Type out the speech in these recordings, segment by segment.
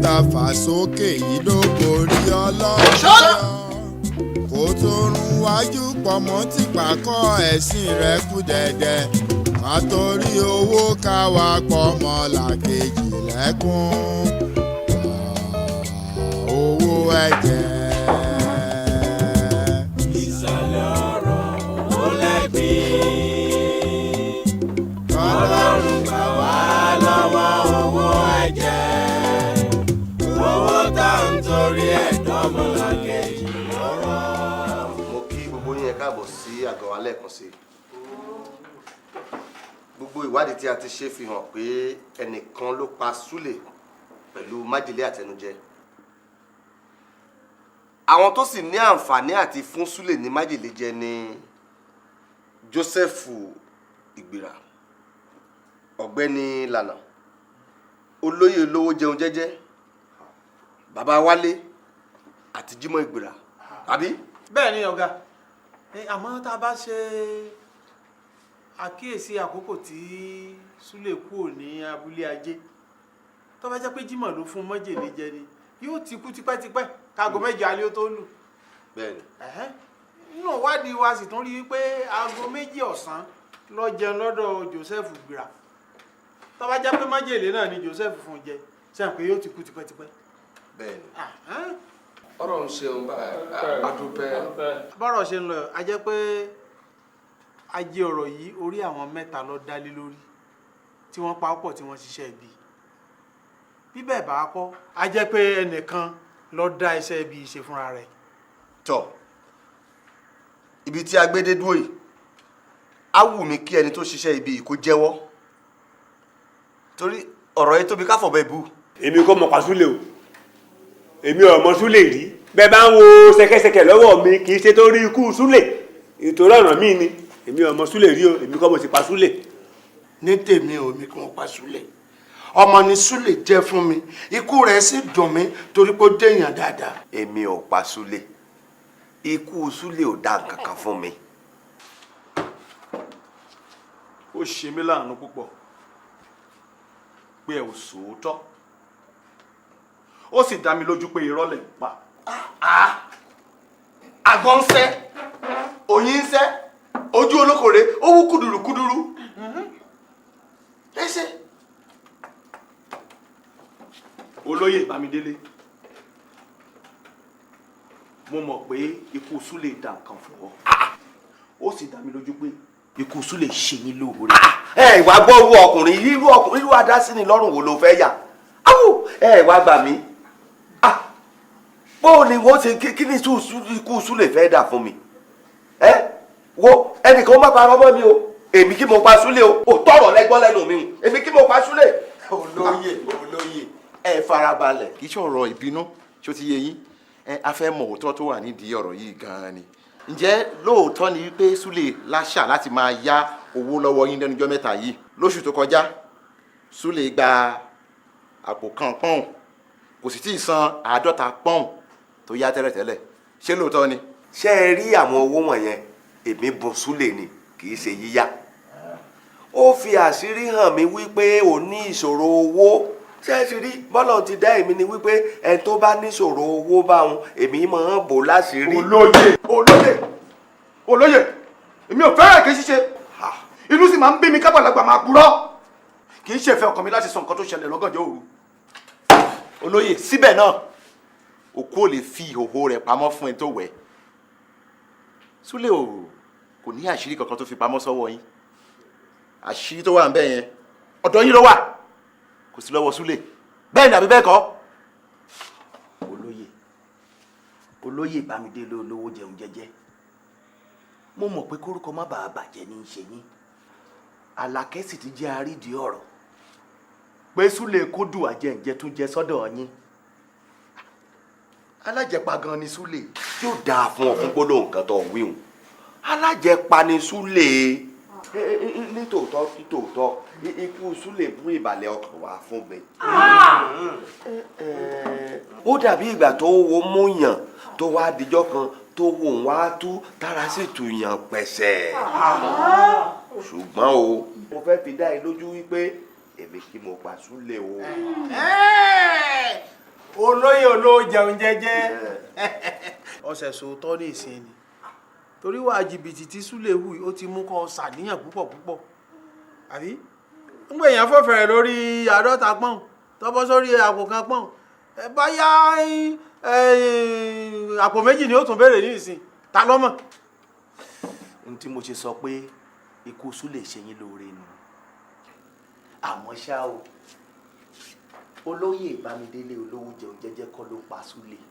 tá a fà sókè yìí ló borí ọlọ́run kó tó rún wájú pọ̀mọ́ tí pàkọ́ ẹ̀sìn rẹ̀ kú dẹ̀dẹ̀ má torí owó ká wá pọ̀mọ́ làkejì lẹ́kún owó ẹ̀jẹ̀. ìsàlẹ̀ ọ̀rọ̀ ó lẹ́bi ọlọ́run gbà wá lọ́wọ́ owó ẹ̀jẹ̀ owó tá à ń torí ẹ̀dọ́mọ làkejì lọ́rọ̀. mo kí gbogbo yín káàbọ̀ sí àgọ́ wa lẹ́ẹ̀kan sí i. gbogbo ìwádìí tí a ti ṣe fi hàn pé ẹnìkan ló pa Súlè pẹ̀lú májèlé àtẹnujẹ. àwọn tó sì ní àǹfààní àti fún Súlè ní májèlé jẹ ní Jósẹ́fù Ìgbìrà, ọ̀gbẹ́ni Lànà, olóyè olówó jẹun jẹ́jẹ́, bàbá Wálé àti Jímọ̀ Ìgbìrà, àbí? bẹ́ẹ̀ ni ọ̀gá àmọ́ tá a bá ṣe àkíyèsí àkókò tí Súlè kúrò ní abúlé ajé tó bá jẹ́ pé Jímọ̀ ló fún májèlé jẹ ni yóò ti kú tipẹ́tipẹ́ káago mẹ́jọ alẹ́ ó tó lù. bẹ́ẹ̀ni. nínú ìwádìí wa sì tún rí i pé aago 2 ọ̀sán ló jẹun lọ́dọ̀ Joseph Ìgbìrà tó bá jẹ́ pé májèlé náà ni Joseph fún jẹ sẹ́yìn pé yóò ti kú tipẹ́tipẹ́. bẹ́ẹ̀ni. ọ̀rọ̀ ń ṣe òun bá àdúpẹ́. bọ́rọ̀ ṣe ń lọ a jẹ́ pé ajé ọ̀rọ̀ yìí orí àwọn 3 ló dálé lórí tí wọ́n pa pọ̀ tí wọ́n ṣiṣẹ́ ibi bí bẹ́ẹ̀ bá kọ́ a jẹ́ pé ẹnìkan ló dá iṣẹ́ ibi ṣe fúnra rẹ̀. tọ́ ibi tí a gbé dé dúró yìí á wù mí kí ẹni tó ṣiṣẹ́ ibi yìí kó jẹ́wọ́ torí ọ̀rọ̀ yìí tóbi káfọ̀ bẹ́ẹ̀ bú. èmi kò mọ̀ pa Súlè o èmi ò mọ̀ Súlè rí bẹ́ẹ̀ bá ń wo ṣẹ̀kẹ̀ṣẹ̀kẹ̀ lọ́wọ́ mi kì í ṣe torí ikú Súlè ìtòrí ọ̀nà míì ni èmi ò mọ̀ Súlè rí o èmi kò mọ̀ sí pa Súlè. ní tèmi ò mi kí wọ́n pa Súlè ọmọ ni Súlè jẹ́ fún mi ikú rẹ̀ sì dùn mí torí pé ó déèyàn dáadáa. èmi ò pa Súlè ikú Súlè ò dá nǹkan kan fún mi. ó ṣe mí láàánú púpọ̀ pé ẹ ò sòótọ́ ó sì dá mi lójú pé irọ́ lẹ̀ ń pa. àgọ́ ń sẹ́ òyìn ń sẹ́ ojú olókòrè ó wú kúdùrú ẹsẹ̀. olóyè Bámidélé mo mọ̀ pé ikú Súlè dá nǹkan fún ọ ó sì dá mi lójú pé ikú Súlè ṣe yín lóore. ẹ wá gbọ́ irú ọkùnrin irú adásí ni lọ́rùn wo ló fẹ́ yà ẹ wá gbà mí bó ni wọ́n ṣe kí ni ikú Súlè fẹ́ dà fún mi wo ẹnìkan má parọ́ mọ́ mi o èmi kí mo pa Súlè o tọrọ lẹ́gbọ́n lẹ́nu mi o èmi kí mo pa Súlè. olóyè ẹ farabalẹ̀ kì í ṣọ̀rọ̀ ìbínú ṣó ti yé yín a fẹ́ mọ̀ òótọ́ tó wà nídìí ọ̀rọ̀ yìí gan-an ni ǹjẹ́ lóòótọ́ ni wípé Súlè láṣà láti máa yá owó lọ́wọ́ yín lẹ́nu ọjọ́ mẹ́ta yìí lóṣù tó kọjá Súlè gba àpò kan pọ́ùn kò sì tí ì san 50 pọ́ùn tó yá tẹ́lẹ̀tẹ́lẹ̀ ṣé lóòótọ́ ni. ṣé ẹ rí àwọn owó wọ̀nyẹn èmi bùn Súlè ni kì í ṣe yíyá ó fi àṣírí hàn mí wípé ò ní ìṣòro owó ṣé ẹ ti rí bọ́lọ̀ ti dá èmi ni wípé ẹ tó bá níṣòro owó báwọn èmi máa ń bò láṣìírí. olóyè èmi ò fẹ́ràn kí n ṣiṣẹ́ inú sì máa ń bí mi kábàlágbà máa purọ́ kì í ṣe ìfẹ́ ọkàn mi láti sọ nǹkan tó ṣẹlẹ̀ lọ́gànjọ́ òru. olóyè síbẹ̀ náà òkú ò lè fi ìhòhò rẹ̀ pamọ́ fún ẹni tó wẹ̀ Súlè kò ní àṣírí kankan tó fi pamọ́ sọ́wọ́ yín àṣírí tó wà ń bẹ̀ yẹn ọ̀dọ̀ yín ló wà kò sí lọ́wọ́ Súlè bẹ́ẹ̀ ni àbí bẹ́ẹ̀ kọ́. olóyè Bámidélé olówó jẹun jẹ́jẹ́ mo mọ̀ pé kórúkọ má bàa bàjẹ́ ní í ṣe yín Àlàkẹ́ sì ti jẹ́ àrídìí ọ̀rọ̀ pé Súlè kódù àjẹǹjẹ tún jẹ sọ́dọ̀ yín alájẹpa gan ni Súlè yóò dáa fún ọ fún gbólóhùn nǹkan tó wíhùn alájẹpa ni Súlè nítòótọ́ ikú Súlè mú ìbàlẹ̀ ọkàn wá fún mi. ó dàbí ìgbà tó wo múyàn tó wá dijọ́ kan tó wò wá tú tára sì tù yàn pẹ̀sẹ̀. ṣùgbọ́n o mo fẹ́ fi dá ẹ lójú wípé èmi kí mo pa Súlè o. olóyè olówó jẹun jẹ́jẹ́ ọ̀sẹ̀ sòótọ́ ní ìsìn ni torí wà jìbìtì tí súlẹ̀ wù ó ti mú kọ́ ṣàníyàn púpọ̀ àbí ń gbé èèyàn fọ́fẹ̀rẹ̀ lórí 50 pọ́n tọ́bọ́ sórí àpò kan pọ́n báyá àpò méjì ni ó tún béèrè ní ìsìn ta lọ́mọ̀. n tí mo ṣe sọ pé ikú súlẹ̀ ṣe yín lóore nù àmọ́ ṣá o olóyè Bámidélé olówó jẹun jẹ́jẹ́ kọ́ ló pa súlẹ̀.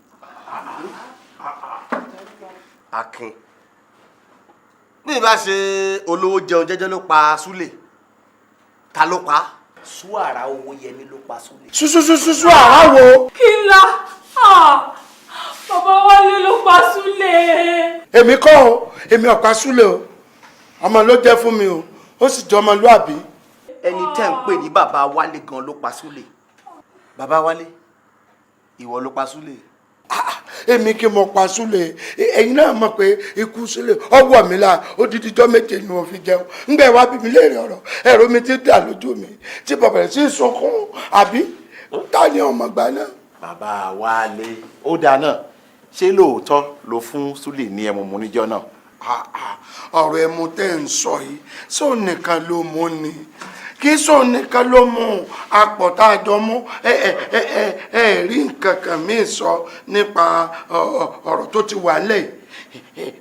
Akin bí ìbá ṣe olówó jẹun jẹ́jẹ́ ló pa súlẹ̀ ta ló pa. Súàrà Owóyẹmí ló pa súlẹ̀. Súsúsúsú àrá wo. kí n la bàbá Wálé ló pa súlẹ̀. Èmi kọ́ o èmi ò pa súlẹ̀ o ọmọ ló jẹ́ fún mi o ó sì jẹ́ ọmọlúàbí. ẹni tẹ́ ń pè ní bàbá Wálé gan ló pa súlẹ̀. Bàbá Wálé ìwọ ló pa súlẹ̀. Èmi kí mo pa súlẹ̀ ẹ̀yin náà mọ̀ pé ikú súlẹ̀ ọwọ́ mi la odidi jọ́ méje ni mo fi jẹun ńgbẹ́ wá bí mi léèrè ọ̀rọ̀ ẹ̀rọ mi ti dà lójú mi tí bàbá rẹ̀ sì sunkún àbí ta ni ọmọ gbà náà. Bàbá Wálé ó dáa náà ṣé lóòótọ́ ló fún súlẹ̀ ní ẹmu mu níjọ́ náà. ọ̀rọ̀ ẹmu tẹ́ ń sọ yìí sóò nìkan ló mú ni kí sóò nìkan ló mú apọ̀ tá a jọ mú ẹ rí nǹkan kan míì sọ nípa ọ̀rọ̀ tó ti wà lẹ̀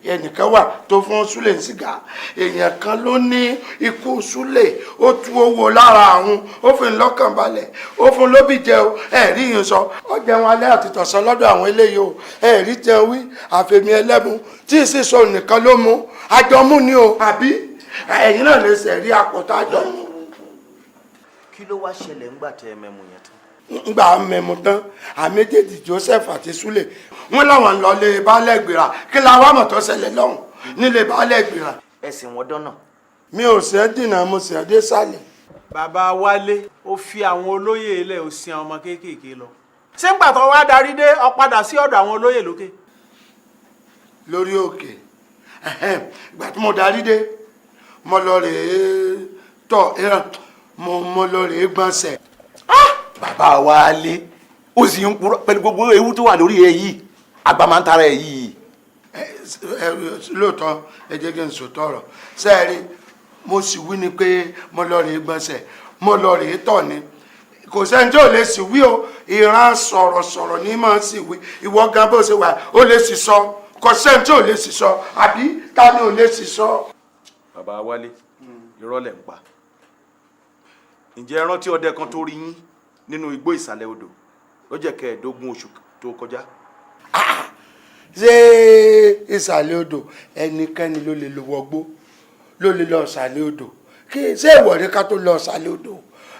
ẹnìkan wà tó fún súlẹ̀ ní sìgá èèyàn kan ló ní ikú súlẹ̀ ó tú owó lára àwọn ó fi lọ́kàn balẹ̀ ó fún lóbì jẹ o ẹ rí yín sọ ọ jẹun alẹ́ àti tọ̀sán lọ́dọ̀ àwọn eléyìí o ẹ rí jẹun wí àfẹ̀mí ẹlẹ́mu tí ì sì sọ nìkan ló mú àjọmú ni o àbí ẹ̀yin náà lè ṣe rí àpótá àjọmú. kí ló wá ṣẹlẹ̀ ńgbà tẹ́ ẹ mẹ́mu yẹn tán. ngbà mẹ́mu tán àméjèèjì Joseph àti Súlẹ̀ wọ́n láwọn lọ lé baálẹ̀ gbéra kí la wá mọ̀tọ́ ṣẹlẹ̀ lọ́hùn nílé baálẹ̀ gbéra. ẹ̀sìn wọn dọ́nà. mi ò sẹ́ dìnnà mo sì dé sálẹ̀. bàbá Wálé ó fi àwọn olóyè ilẹ̀ ó sin ọmọ kéékèèké lọ ṣé ń gbàtọ́ wá darí dé ó padà sí ọ̀dọ̀ àwọn olóyè lókè. lórí òkè ìgbà tí mo darí dé mo lọ rèé tọ̀ ẹran mo lọ rèé gbọ̀nsẹ̀. Bàbá Wálé ó sì ń purọ́ pẹ̀lú gbogbo ewu tó wà lórí ẹ yìí àgbà máa ń tara ẹ yìí. lóòótọ́ ẹ jẹ́ kí n sòótọ́ ọ̀rọ̀ sẹ́ẹ̀rí mo sì wí ni pé mo lọ rèé gbọ̀nsẹ̀ mo lọ rèé tọ̀ ni kò sẹ́ni tí ò lè sì wí o ìran sọ̀rọ̀sọ̀rọ̀ ní máa ń sì wí ìwọ gan bó ṣe wà ó lè sì sọ kò sẹ́ni tí ò lè sì sọ àbí ta ni ò lè sì sọ. Bàbá Wálé irọ́ lẹ̀ ń pa ǹjẹ́ ẹ rántí ọdẹ kan tó rí yín nínú igbó ìsàlẹ̀ odò lọ́jọ́ 15 oṣù tó kọjá. ṣé ìsàlẹ̀ odò ẹnikẹ́ni ló lè lọ wọgbó ló lè lọ ìsàlẹ̀ odò kí ṣé ìwọ ní ká tó lọ ìsàlẹ̀ odò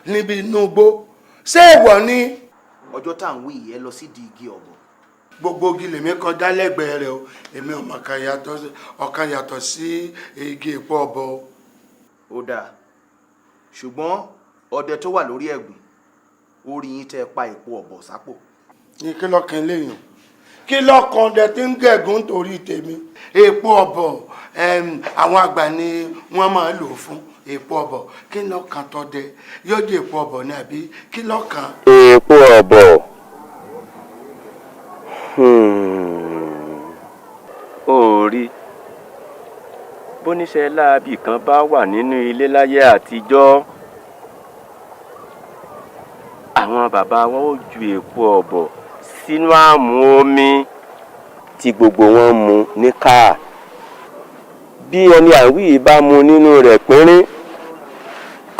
níbi inú igbó ṣé ìwọ ní. ọjọ́ tá à ń wí yìí ẹ lọ sídìí igi ọ̀bọ. gbogbo igi lèmi kọjá lẹ́gbẹ̀ẹ́ rẹ̀ o èmi ọ̀kan yàtọ̀ sí igi èpo ọ̀bọ. ó dáa ṣùgbọ́n ọdẹ tó wà lórí ẹ̀gùn ó rí yín tẹ́ pa èpo ọ̀bọ sápò. ní kí lọ́kàn léèyàn kí lọ́kàn ọdẹ tí ń gẹ̀gùn torí tèmi èpo ọ̀bọ àwọn àgbà ni wọ́n máa lò fún èpo ọ̀bọ kí lọ́kàn tọdẹ yóò di èpo ọ̀bọ ní àbí kí lọ́kàn. èpo ọ̀bọ ó rí bóníṣẹ́ láabi kan bá wà nínú ilé láyé àtijọ́ àwọn bàbá wọn ó ju èpo ọ̀bọ sínú àmù omi tí gbogbo wọn mu ní káà bí ẹni àwí bá mu nínú rẹ̀ pínrín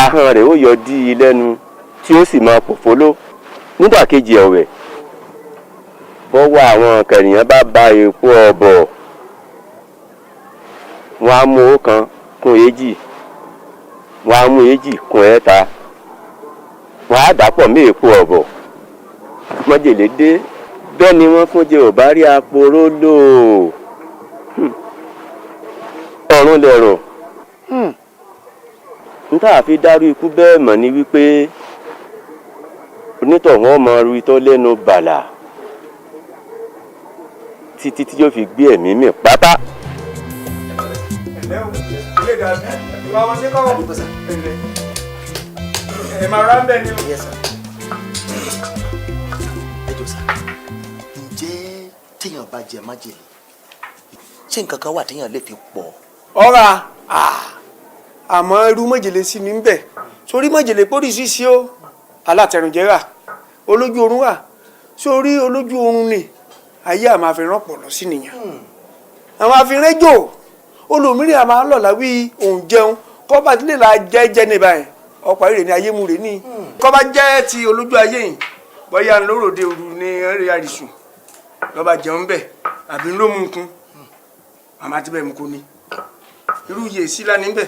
ahọ́n rẹ̀ ó yọ dí i lẹ́nu tí ó sì máa pòfóló nídàkejì ẹ̀wẹ̀ bọ́wọ́ àwọn kẹ̀nìyàn bá ba èpo ọ̀bọ wọn á mú ọ̀kan kún èjì wọn á mú èjì kún ẹ̀ta wọn á dàpọ̀ mí èpo ọ̀bọ mọ́jèlé dé bẹ́ẹ̀ ni wọ́n fún jẹ ò bá rí aporó lò ọ̀run lẹ̀rọ̀ níta fi dárú ikú bẹ́ẹ̀ mọ̀ ni wípé onítọ̀hún ọmọ ru itọ́ lẹ́nu bàlà títí tí yóò fi gbé ẹ̀mí mì pátá. ẹ̀lẹ́ o ilé ìdàbí ìwà wọn ṣe kọ́ wọ́n ẹ̀lẹ́ ẹ̀ máa rà ń bẹ̀ ni o. Yes, sir. Ẹ jọ̀ọ́ sir. téèyàn bá jẹ májèlé ṣé nǹkan kan wà téèyàn lè fi pọ̀. ọ̀rà àmọ́ irú májèlé sí ní bẹ̀ sórí májèlé póríṣiríṣi ó alátẹnujẹ rà olójú oorun wà sórí olójú oorun ni ayé àmọ́ àfihàn pọ̀ lọ sí nìyẹn àwọn àfihàn jò olùmíràn àmọ́ lọ́la wí òun jẹun kọ́ bá tilẹ̀ la jẹ́ ní báyìí ọ̀pọ̀ ìrè ní ayé mu rè ní kọ́ bá jẹ́ ti olójú ayé yìí bóyá lóròde òru ní ẹ̀rẹ́ àrìsùn lọ́ba jẹun bẹ̀ àbí ló mú nkún màmá ti bẹ̀ mú kó ní irú yè sí lá níbẹ̀.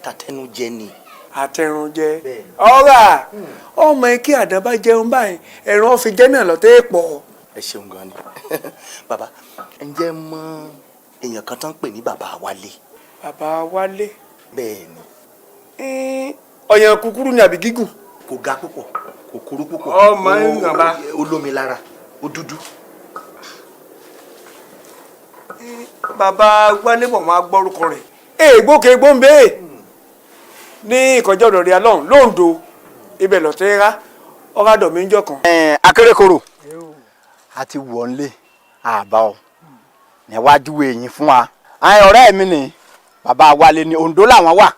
tàtẹnujẹ ni. àtẹnujẹ ọ̀rà ọmọ ike àdàbà jẹun báyìí ẹ̀rọ fi jẹ́ náà lọ́tẹ́ pọ̀. ẹ ṣeun gan ni bàbá ǹjẹ́ mọ èèyàn kan tó ń pè ní bàbá Wálé. bàbá Wálé. bẹ́ẹ̀ ni. ọ̀yàn kúkúrú ni àbí gígùn. kò ga púpọ̀ kò kúrú púpọ̀. ọmọ èèyàn bá. ó lómi lára ó dúdú. bàbá Wálé mọ̀ máa gbọ́rúkọ rẹ̀ èègbókèégbó ń bẹ́ẹ̀ ní ìkọjọ́ ọ̀dọ̀ rẹ̀ alọ́hùn lóńdó ibẹ̀ lọ́tẹ́ rá ọ̀rádọ̀ mi ń jọ kan. akérèkọrò àti wọ̀nlé àbá ọ níwájú èyí fún wa àwọn ọ̀rẹ́ mi ni bàbá Wálé ní Oǹdó làwọn wà.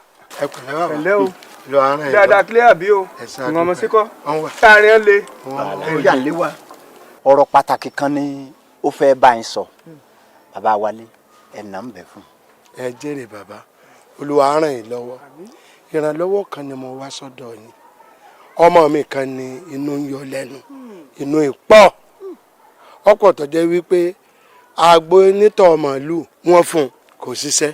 ẹ pẹ̀lẹ́ bàbá. pẹ̀lẹ́ o lọ àárín ẹ̀ dáadáa kílẹ̀ àbí o ìwọ̀n ọmọ síkọ́ táàrin ẹ̀ lé. ọ̀rọ̀ pàtàkì kan ni ó fẹ́ bá yín sọ bàbá Wálé ẹ̀ nà ń bẹ̀ fún. ẹ jèrè bàbá Olúwa ràn yín lọ́wọ́ ìrànlọ́wọ́ kan ni mo wá sọ́dọ̀ yín ọmọ mi kan ni inú ń yọ lẹ́nu inú ìpọ̀ ọ̀pọ̀ tó jẹ́ wípé àgbo onítọ̀ màálù wọ́n fún kò ṣiṣẹ́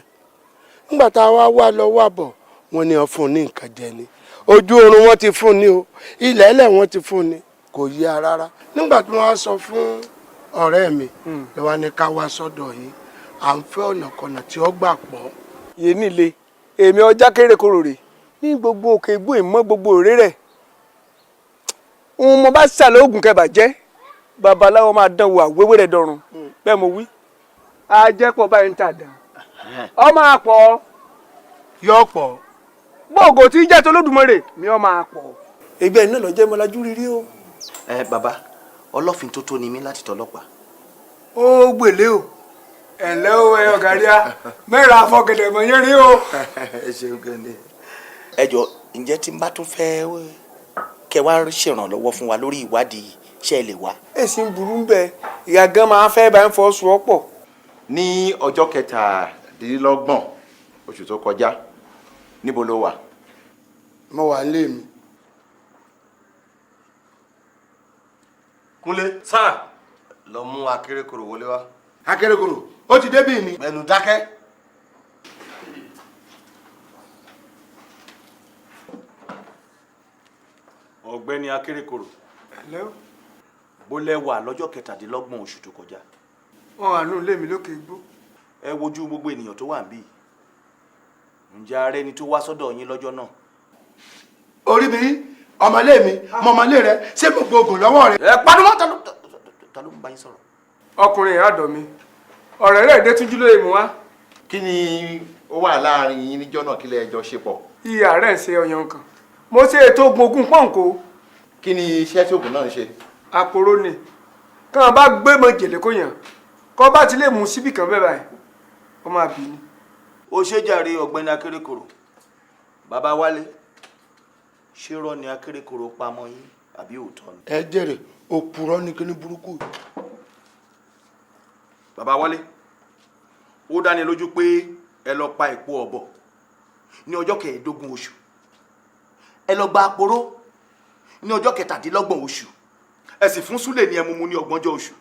nígbà tá a wá lọ wá bọ̀ wọ́n ní wọ́n fún ní nǹkan jẹ ni ojú oorun wọ́n ti fún ni o ilẹ̀ ẹlẹ̀ wọ́n ti fún ni kò yí a rárá nígbà tí wọ́n á sọ fún ọ̀rẹ́ mi ló wá ní ká wá sọ́dọ̀ yín à ń fẹ́ ọ̀nà kọ̀nà tí ó gbà pọ̀. yé nílé èmi ọjà kéré-kòrò rè ní gbogbo òkè igbó ìmọ̀ gbogbo òré rẹ̀ òun mo bá ṣàlẹ̀ oògùn kẹbà jẹ́ babaláwo máa dán wò àwéwé rẹ̀ dọ̀rùn bẹ́ẹ̀ mo wí ajẹ́pọ̀ báyìí ń tà dán ọmọ àpọ̀ yọ pọ̀ gbogbo tí jẹ́ tó lódùmarè mi ọmọ àpọ̀ ẹgbẹ́ iná lọ jẹ́ mọ́lájú rírí o. bàbá ọlọ́fin tó tó ni mí láti tọlọ́pàá. ó gbèlé o ẹ̀lẹ́ o ẹ ọ̀gáríà mẹ́ra afọ́gẹ̀dẹ̀ mọ̀ yẹn rí o. ẹ ṣeun gẹ́gẹ́. ẹ jọ ǹjẹ́ tí n bá tún fẹ́ kẹ́ wá ṣèrànlọ́wọ́ fún wa lórí ìwádìí ṣe é lè wá. èsì ń burú ń bẹ ìyá gan máa fẹ́ bá ń fọ́ sùn ọ́pọ̀. ní ọjọ́ 17 oṣù tó kọjá níbo ló wà. mo wà nílé mi. Kúnlé sáà lọ mú akérèkòrò wọlé wá. akérèkòrò ó ti débì ni. ẹnu dákẹ́. ọ̀gbẹ́ni akérèkòrò ẹ̀lẹ́ bó lẹ́wà lọ́jọ́ 17 oṣù tó kọjá. wọn wà nù ilé mi lókè igbó. ẹ wojú gbogbo ènìyàn tó wà níbí ǹjẹ́ ààrẹ ni tó wá sọ́dọ̀ yín lọ́jọ́ náà. orí mi ọmọlé mi mọmọlé rẹ ṣé gbogbo oògùn lọ́wọ́ rẹ. ẹ padùmọ́ ta ló ń bá yín sọ̀rọ̀. ọkùnrin yẹn àdọ̀ mi ọ̀rẹ́ rẹ̀ dé túnjú lóye mu wá. kí ni ó wà láàrin yín níjọ́ náà kí lẹ jọ ṣe pọ̀. iye àárẹ̀ ń ṣe ọyàn kan mo ṣe ètò ogun pọ̀ǹkó. kí ni iṣẹ́ tí oògùn náà ń ṣe. àpòrò ni kàn bá gbé mọ jèlé kó yàn kọ́ bá ti lè mú síbì kan bẹ́ẹ̀ báyìí ó máa bì ní. ó ṣe jàre ọ̀gbẹ́ni akérèkòrò bàbá Wálé ṣé rọ́ ni akérèkòrò pamọ́ yín àbí òótọ́ ni. ẹ jèrè òpùrọ́ ní kíní burúkú. bàbá Wálé ó dáni lójú pé ẹ lọ pa èpo ọ̀bọ ní ọjọ́ 15 oṣù ẹ lọ gba àpòrò ní ọjọ́ 17 oṣù ẹ sì fún Súlè ní ẹmu mu ní 30 oṣù.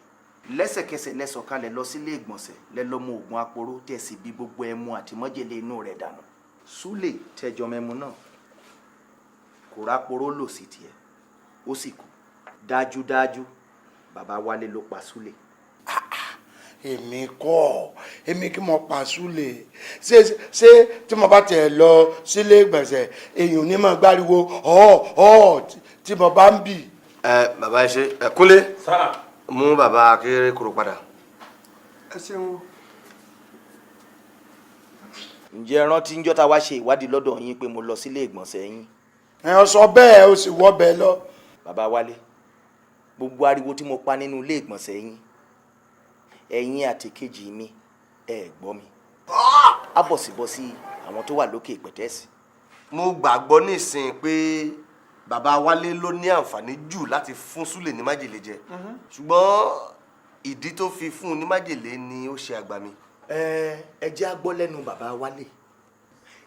lẹ́sẹ̀kẹsẹ̀ lẹ sọ̀kalẹ̀ lọ sílé ìgbọ̀nsẹ̀ lẹ lọ mú oògùn àpòrò tẹ̀ sí bí gbogbo ẹmu àti májèlé inú rẹ̀ dànù. Súlè tẹjọ mẹ́mu náà kò rápòrò lò sí tiẹ̀ ó sì kú. dájúdájú bàbá Wálé ló pa Súlè. èmi kọ́ èmi kí mo pa Súlè ṣé tí mo bá tẹ̀ lọ sílé ìgbọ̀nsẹ̀ èèyàn ní máa gbáriwo tí mo bá ń bì. bàbá ẹ ṣe Kúnlé mú bàbá akérèkòrò padà. ẹ ṣeun. ǹjẹ́ ẹ rántí ń jọ́ta wá ṣe ìwádìí lọ́dọ̀ yín pé mo lọ sílé ìgbọ̀nsẹ̀ yín. ẹ sọ bẹ́ẹ̀ o sì wọ́ bẹ́ẹ̀ lọ. bàbá Wálé gbogbo ariwo tí mo pa nínú ilé ìgbọ̀nsẹ̀ yín ẹ̀yin àti kejì mi ẹ gbọ́ mi á bọ̀sibọ́sí àwọn tó wà lókè pẹ̀tẹ́sì. mo gbàgbọ́ nísìnyí pé bàbá Wálé ló ní àǹfààní jù láti fún Súlè ní májèlé jẹ ṣùgbọ́n ìdí tó fi fún un ní májèlé ni ó ṣe àgbà mi. ẹ jẹ́ á gbọ́ lẹ́nu bàbá Wálé,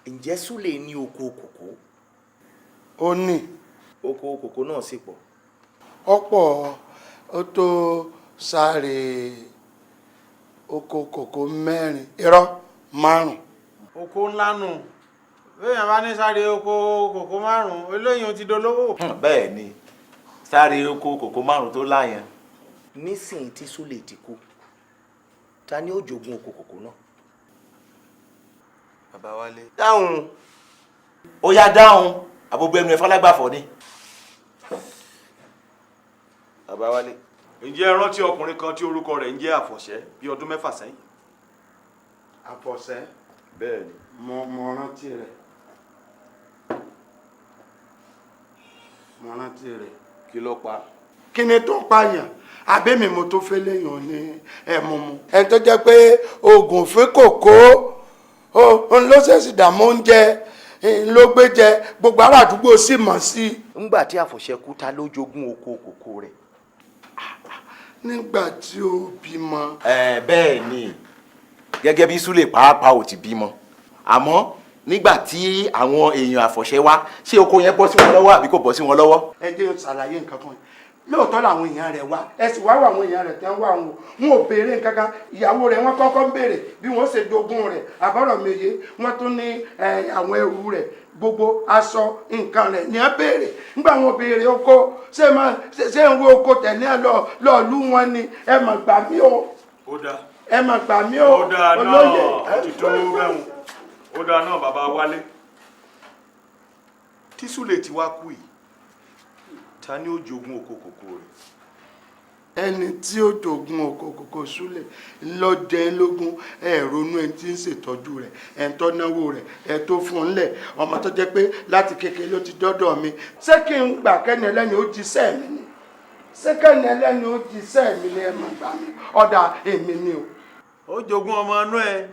ǹjẹ́ Súlè ní oko kòkó? ó ní. oko kòkó náà sì pọ̀. ọ̀pọ̀ ó tó sáré oko kòkó 4 irọ́ 5. oko ńlá nù lóyìn bá ní sáré oko kòkó 5 olóyìn ti dolówó. bẹ́ẹ̀ ni sáré oko kòkó 5 tó láyẹn. nísìnyí tí Súlè ti kú, ta ni ó jogún oko kòkó náà? bàbá Wálé. dáhùn ó yá dáhùn àbúgbò ẹnu ẹ fọlágbàfọ ni. bàbá Wálé. ǹjẹ́ ẹ rántí ọkùnrin kan tí orúkọ rẹ̀ ń jẹ́ Àfọ̀ṣẹ́ bí ọdún 6 sẹ́yìn? Àfọ̀ṣẹ́. bẹ́ẹ̀ ni. mo rántí rẹ̀. kí ló pa? kí ni tó pààyàn abẹ́mi mo tó fẹ́ léèyàn ní ẹ̀mùmù. ẹni tó jẹ́ pé oògùn fún kòkó òun ló ṣèṣì dààmú oúnjẹ ló gbé jẹ gbogbo ará àdúgbò sì mọ̀ sí i. ńgbà tí Àfọ̀ṣẹ́ kú, ta ló jogún oko kòkó rẹ̀? nígbà tí ó bímọ. bẹ́ẹ̀ ni gẹ́gẹ́ bí Súlè pàápàá ò ti bímọ àmọ́ nígbà tí àwọn èèyàn Àfọ̀ṣẹ́ wá ṣé oko yẹn bọ́ sí wọn lọ́wọ́ àbí kò bọ́ sí wọn lọ́wọ́. ẹ jẹ́ ṣàlàyé nǹkan kan lóòótọ́ làwọn èèyàn rẹ̀ wá ẹ sì wá àwọn èèyàn rẹ̀ tẹ́ ń wá wọn ò béèrè nǹkan kan ìyàwó rẹ̀ wọ́n kọ́kọ́ ń béèrè bí wọ́n ṣe jogún rẹ̀ àbọ̀rọ̀ mèye wọ́n tún ní àwọn ẹrù rẹ̀ gbogbo aṣọ nǹkan rẹ̀ ní ẹ béèrè nígbà wọn béèrè oko ṣé ń wo oko tẹ̀lé ẹ lọ́ọ̀lú wọn ni ẹ mà gbà mí o. ó dáa. ẹ mà gbà mí o. ó dáa náà ó ti tó bẹ́ẹ̀ ó dáa náà bàbá Wálé tí Súlè ti wá kú yìí ta ni ó jogún oko kòkó rẹ̀? ẹni tí ó jogún oko kòkó Súlè lọ́dẹ̀ẹ́lógún ronú ẹni tí ń ṣètọ́jú rẹ̀ ẹni tó náwó rẹ̀ ẹni tó fún un lẹ̀ ọmọ tó jẹ́ pé láti kékeré ló ti dọ́dọ̀ mi ṣé kí n gbà kẹ́ni ẹlẹ́ni ó jíṣẹ́ mi ni ṣé kẹ́ni ẹlẹ́ni ó jíṣẹ́ mi ni ẹ máa gbà mí ọ̀dà èmi ni o. ó jogún ọmọ inú ẹ.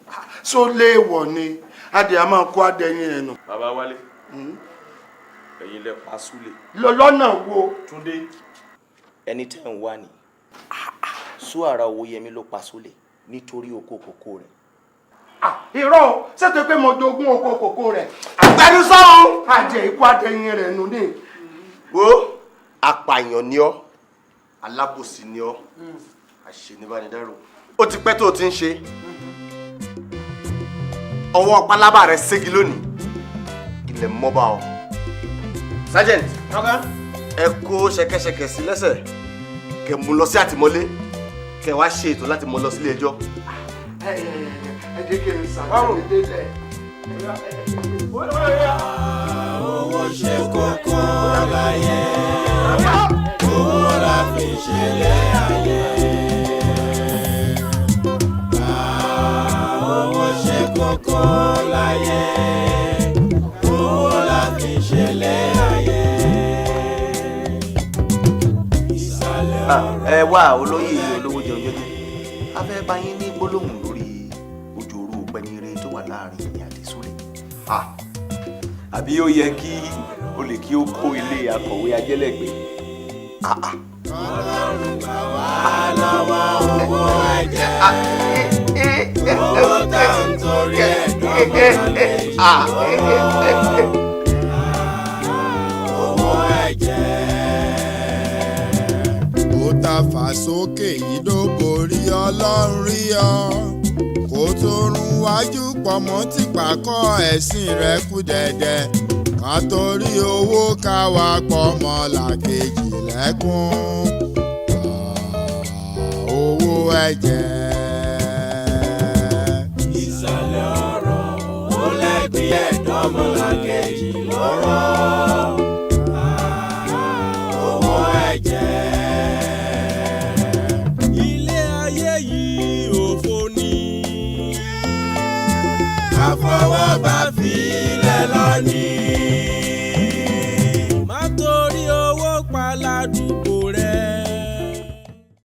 só léèwọ̀ ni adìẹ a máa kó adẹ́yìn ẹ̀ nù. bàbá Wálé ẹ̀yin lẹ pa Súlè. lọ́nà wo. Túndé. ẹni tẹ́ ń wá ni Súàrà Owóyẹmí ló pa Súlè nítorí oko kòkó rẹ̀. irọ́ o ṣètò pé mo jogún oko kòkó rẹ̀. àgbẹnusọ. àjẹ ikú adẹ́yìn rẹ̀ nù ní. wo apààyàn ni ọ́ alábòsí ni ọ́ àṣenibánidárò. ó ti pẹ́ tó o ti ń ṣe ọwọ́ pálábà rẹ̀ ségi lónìí ilẹ̀ mọ́bà ọ. sergeant ẹ kó ṣẹ̀kẹ̀ṣẹ̀kẹ̀ sí lẹ́sẹ̀ kẹ́ mú lọ sí àtìmọ́lé kẹ́ wá ṣe ètò láti mú lọ sílé ẹjọ́. ẹ jẹ́ kí n ṣàlàyé délẹ̀. owó ṣe kókó láyé owó la fi ṣẹlẹ̀ ayé. owó ṣe kókó láyé owó la fi ṣẹlẹ̀ ayé. ẹ wá olóyè olówó jẹun jẹjẹ a fẹ́ bá yín ní gbólóhùn lórí ojúorú pẹnire tó wà láàrin ìyá àti Súlè. àbí ó yẹ kí o lè kí ó kó ilé akọ̀wé Ajẹ́lẹ̀gbé. Ọlọ́run gbà wá lọ́wọ́ owó ẹ̀jẹ̀ owó tá à ń torí ẹ̀dọ́gbọ̀n owó ẹ̀jẹ̀. ó ta fà sókè yìí ló borí Ọlọ́run rí ọ kó tó rún wájú pọ̀mọ́ tí pàkọ́ ẹ̀sìn rẹ̀ kú dẹ̀dẹ̀ ká torí owó ká wá pọ̀mọ́ làkejì lẹ́kún owó ẹ̀jẹ̀. ìsàlẹ̀ ọ̀rọ̀ ó lẹ́gbẹ̀ẹ́ ẹ̀dọ́mọlàkejì lọ́rọ̀.